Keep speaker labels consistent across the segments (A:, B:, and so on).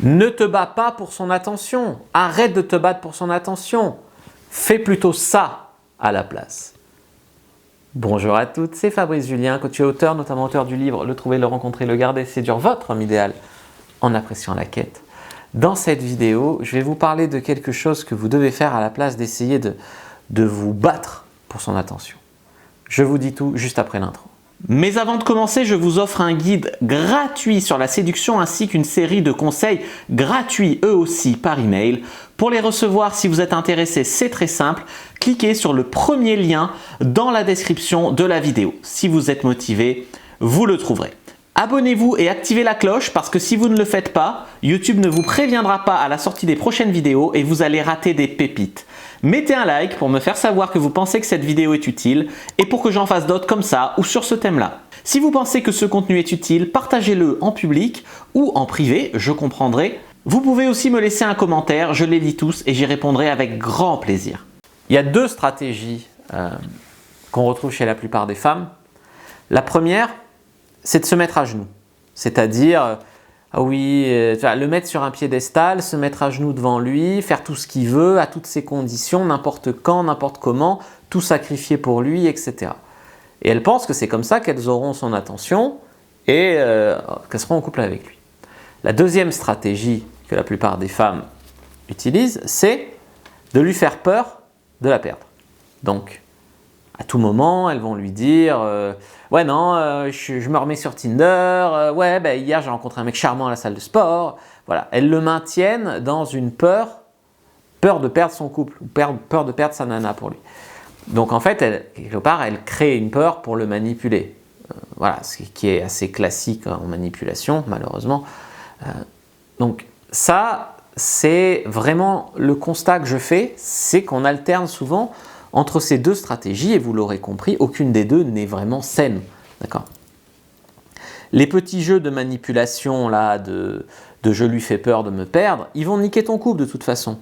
A: Ne te bats pas pour son attention. Arrête de te battre pour son attention. Fais plutôt ça à la place. Bonjour à toutes, c'est Fabrice Julien, coach et auteur, notamment auteur du livre « Le trouver, le rencontrer, le garder, séduire votre homme idéal en appréciant la quête ». Dans cette vidéo, je vais vous parler de quelque chose que vous devez faire à la place d'essayer de vous battre pour son attention. Je vous dis tout juste après l'intro. Mais avant de commencer, je vous offre un guide gratuit sur la séduction ainsi qu'une série de conseils gratuits eux aussi par email. Pour les recevoir, si vous êtes intéressé, c'est très simple. Cliquez sur le premier lien dans la description de la vidéo. Si vous êtes motivé, vous le trouverez. Abonnez-vous et activez la cloche parce que si vous ne le faites pas, YouTube ne vous préviendra pas à la sortie des prochaines vidéos et vous allez rater des pépites. Mettez un like pour me faire savoir que vous pensez que cette vidéo est utile et pour que j'en fasse d'autres comme ça ou sur ce thème-là. Si vous pensez que ce contenu est utile, partagez-le en public ou en privé, je comprendrai. Vous pouvez aussi me laisser un commentaire, je les lis tous et j'y répondrai avec grand plaisir. Il y a deux stratégies qu'on retrouve chez la plupart des femmes. La première, c'est de se mettre à genoux. C'est-à-dire, le mettre sur un piédestal, se mettre à genoux devant lui, faire tout ce qu'il veut, à toutes ses conditions, n'importe quand, n'importe comment, tout sacrifier pour lui, etc. Et elles pensent que c'est comme ça qu'elles auront son attention et qu'elles seront en couple avec lui. La deuxième stratégie que la plupart des femmes utilisent, c'est de lui faire peur de la perdre. Donc, à tout moment, elles vont lui dire ouais non, je me remets sur Tinder, hier j'ai rencontré un mec charmant à la salle de sport. Voilà, elles le maintiennent dans une peur de perdre son couple, ou peur de perdre sa nana pour lui. Donc en fait, quelque part, elle crée une peur pour le manipuler. Voilà, ce qui est assez classique en manipulation, malheureusement. Donc ça, c'est vraiment le constat que je fais, c'est qu'on alterne souvent entre ces deux stratégies, et vous l'aurez compris, aucune des deux n'est vraiment saine. D'accord ? Les petits jeux de manipulation, là, de je lui fais peur de me perdre, ils vont niquer ton couple de toute façon.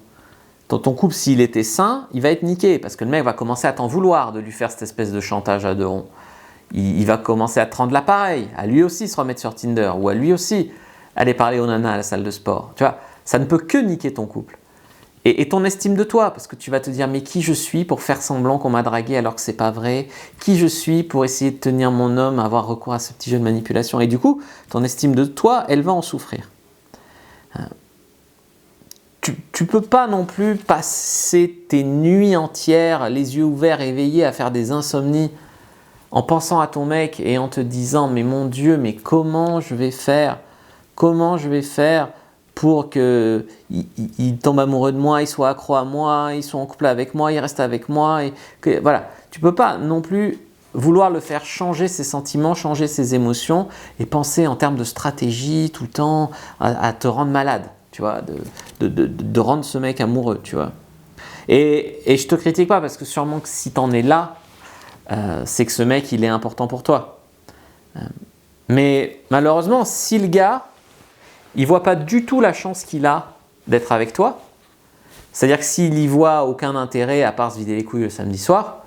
A: Dans ton couple, s'il était sain, il va être niqué, parce que le mec va commencer à t'en vouloir de lui faire cette espèce de chantage à deux ronds. Il va commencer à te rendre l'appareil, à lui aussi se remettre sur Tinder, ou à lui aussi aller parler aux nanas à la salle de sport. Tu vois, ça ne peut que niquer ton couple. Et ton estime de toi, parce que tu vas te dire mais qui je suis pour faire semblant qu'on m'a dragué alors que c'est pas vrai, qui je suis pour essayer de tenir mon homme, avoir recours à ce petit jeu de manipulation, et du coup ton estime de toi, elle va en souffrir. Tu peux pas non plus passer tes nuits entières, les yeux ouverts, éveillés, à faire des insomnies en pensant à ton mec et en te disant mais mon Dieu, mais comment je vais faire pour qu'il tombe amoureux de moi, il soit accro à moi, il soit en couple avec moi, il reste avec moi. Voilà. Tu ne peux pas non plus vouloir le faire changer ses sentiments, changer ses émotions et penser en termes de stratégie tout le temps à te rendre malade, tu vois, de rendre ce mec amoureux, tu vois. Et je ne te critique pas parce que sûrement que si tu en es là, c'est que ce mec, il est important pour toi. Mais malheureusement, si le gars, il ne voit pas du tout la chance qu'il a d'être avec toi, c'est-à-dire que s'il n'y voit aucun intérêt à part se vider les couilles le samedi soir,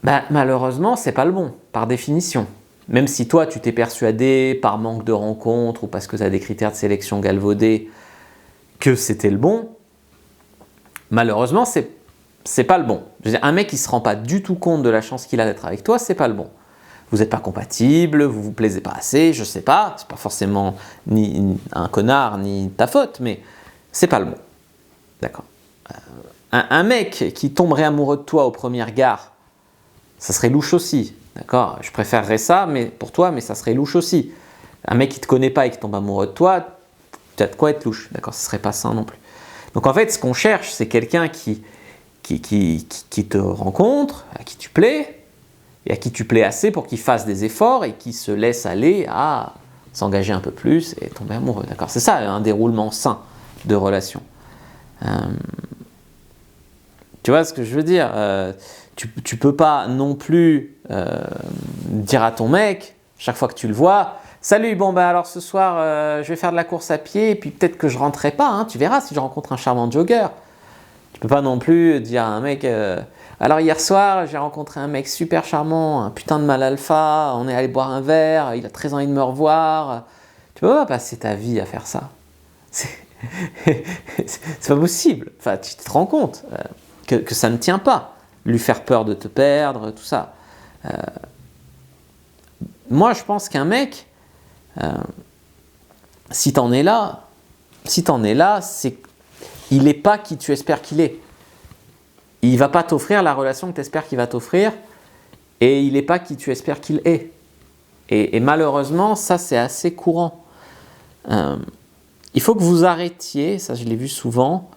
A: malheureusement, c'est pas le bon, par définition. Même si toi, tu t'es persuadé par manque de rencontres ou parce que tu as des critères de sélection galvaudés que c'était le bon, malheureusement, c'est pas le bon. Je veux dire, un mec qui ne se rend pas du tout compte de la chance qu'il a d'être avec toi, c'est pas le bon. Vous n'êtes pas compatibles, vous ne vous plaisez pas assez, je ne sais pas, c'est pas forcément ni un connard ni ta faute, mais c'est pas le bon. D'accord. Un mec qui tomberait amoureux de toi au premier regard, ça serait louche aussi. D'accord. Je préférerais ça mais pour toi, mais ça serait louche aussi. Un mec qui ne te connaît pas et qui tombe amoureux de toi, tu as de quoi être louche. D'accord. Ça ne serait pas sain non plus. Donc en fait, ce qu'on cherche, c'est quelqu'un qui te rencontre, à qui tu plais, et à qui tu plais assez pour qu'il fasse des efforts et qui se laisse aller à s'engager un peu plus et tomber amoureux. D'accord ? C'est ça un déroulement sain de relation. Tu vois ce que je veux dire ? Tu peux pas non plus dire à ton mec, chaque fois que tu le vois, « Salut, alors ce soir, je vais faire de la course à pied et puis peut-être que je rentrerai pas, hein, tu verras si je rencontre un charmant jogger. » Tu peux pas non plus dire à un mec alors hier soir j'ai rencontré un mec super charmant, un putain de mâle alpha, on est allé boire un verre, il a très envie de me revoir. Tu peux pas passer ta vie à faire ça. C'est pas possible. Enfin, tu te rends compte que ça ne tient pas. Lui faire peur de te perdre, tout ça. Moi, je pense qu'un mec, si t'en es là, c'est il n'est pas qui tu espères qu'il est. Il ne va pas t'offrir la relation que tu espères qu'il va t'offrir et il n'est pas qui tu espères qu'il est. Et malheureusement, ça c'est assez courant. Il faut que vous arrêtiez, ça je l'ai vu souvent,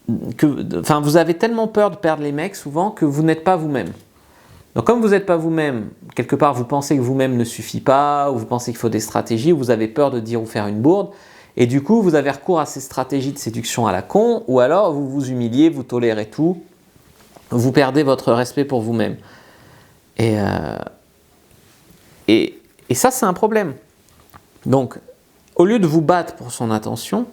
A: vous avez tellement peur de perdre les mecs souvent que vous n'êtes pas vous-même. Donc comme vous n'êtes pas vous-même, quelque part vous pensez que vous-même ne suffit pas, ou vous pensez qu'il faut des stratégies, ou vous avez peur de dire ou faire une bourde, et du coup vous avez recours à ces stratégies de séduction à la con, ou alors vous vous humiliez, vous tolérez tout, vous perdez votre respect pour vous-même. Et ça c'est un problème. Donc au lieu de vous battre pour son attention,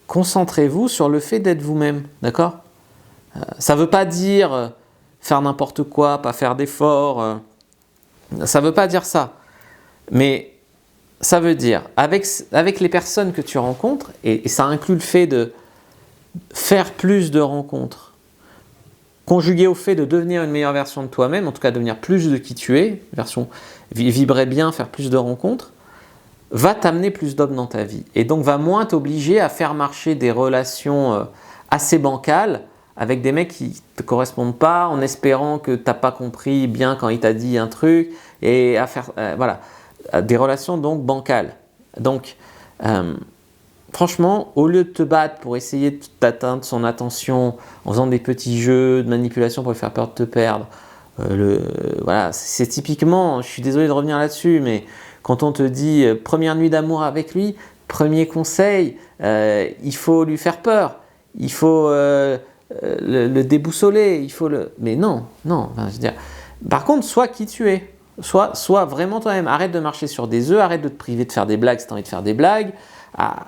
A: concentrez-vous sur le fait d'être vous-même, d'accord ? Ça ne veut pas dire faire n'importe quoi, pas faire d'efforts, ça ne veut pas dire ça. Mais ça veut dire, avec les personnes que tu rencontres, et ça inclut le fait de faire plus de rencontres, conjugué au fait de devenir une meilleure version de toi-même, en tout cas devenir plus de qui tu es, version vibrer bien, faire plus de rencontres, va t'amener plus d'hommes dans ta vie. Et donc va moins t'obliger à faire marcher des relations assez bancales avec des mecs qui ne te correspondent pas, en espérant que tu n'as pas compris bien quand il t'a dit un truc, et à faire voilà, des relations donc bancales. Donc, franchement, au lieu de te battre pour essayer d'atteindre son attention en faisant des petits jeux de manipulation pour lui faire peur de te perdre, voilà, c'est typiquement, je suis désolé de revenir là-dessus, mais quand on te dit première nuit d'amour avec lui, premier conseil, il faut lui faire peur, il faut le déboussoler, il faut le... Mais non, je veux dire. Par contre, sois qui tu es, sois vraiment toi-même, arrête de marcher sur des œufs, arrête de te priver de faire des blagues si tu as envie de faire des blagues,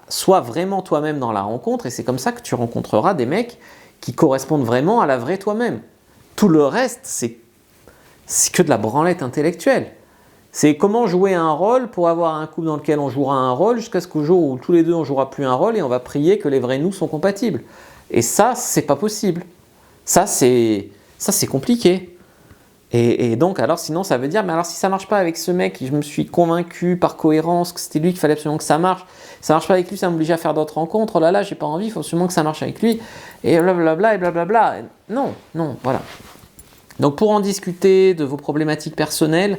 A: sois vraiment toi-même dans la rencontre, et c'est comme ça que tu rencontreras des mecs qui correspondent vraiment à la vraie toi-même. Tout le reste, c'est que de la branlette intellectuelle. C'est comment jouer un rôle pour avoir un couple dans lequel on jouera un rôle jusqu'à ce qu'au jour où tous les deux on jouera plus un rôle et on va prier que les vrais nous sont compatibles. Et ça, c'est pas possible. Ça, c'est compliqué. Et donc, alors sinon, ça veut dire, mais alors si ça marche pas avec ce mec, je me suis convaincu par cohérence que c'était lui qu'il fallait absolument que ça marche pas avec lui, ça m'oblige à faire d'autres rencontres, oh là là, j'ai pas envie, il faut absolument que ça marche avec lui, et blablabla, et blablabla. Non, voilà. Donc pour en discuter de vos problématiques personnelles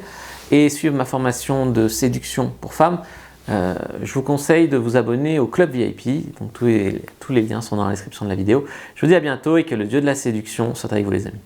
A: et suivre ma formation de séduction pour femmes, je vous conseille de vous abonner au club VIP. Donc tous les liens sont dans la description de la vidéo. Je vous dis à bientôt et que le dieu de la séduction soit avec vous les amis.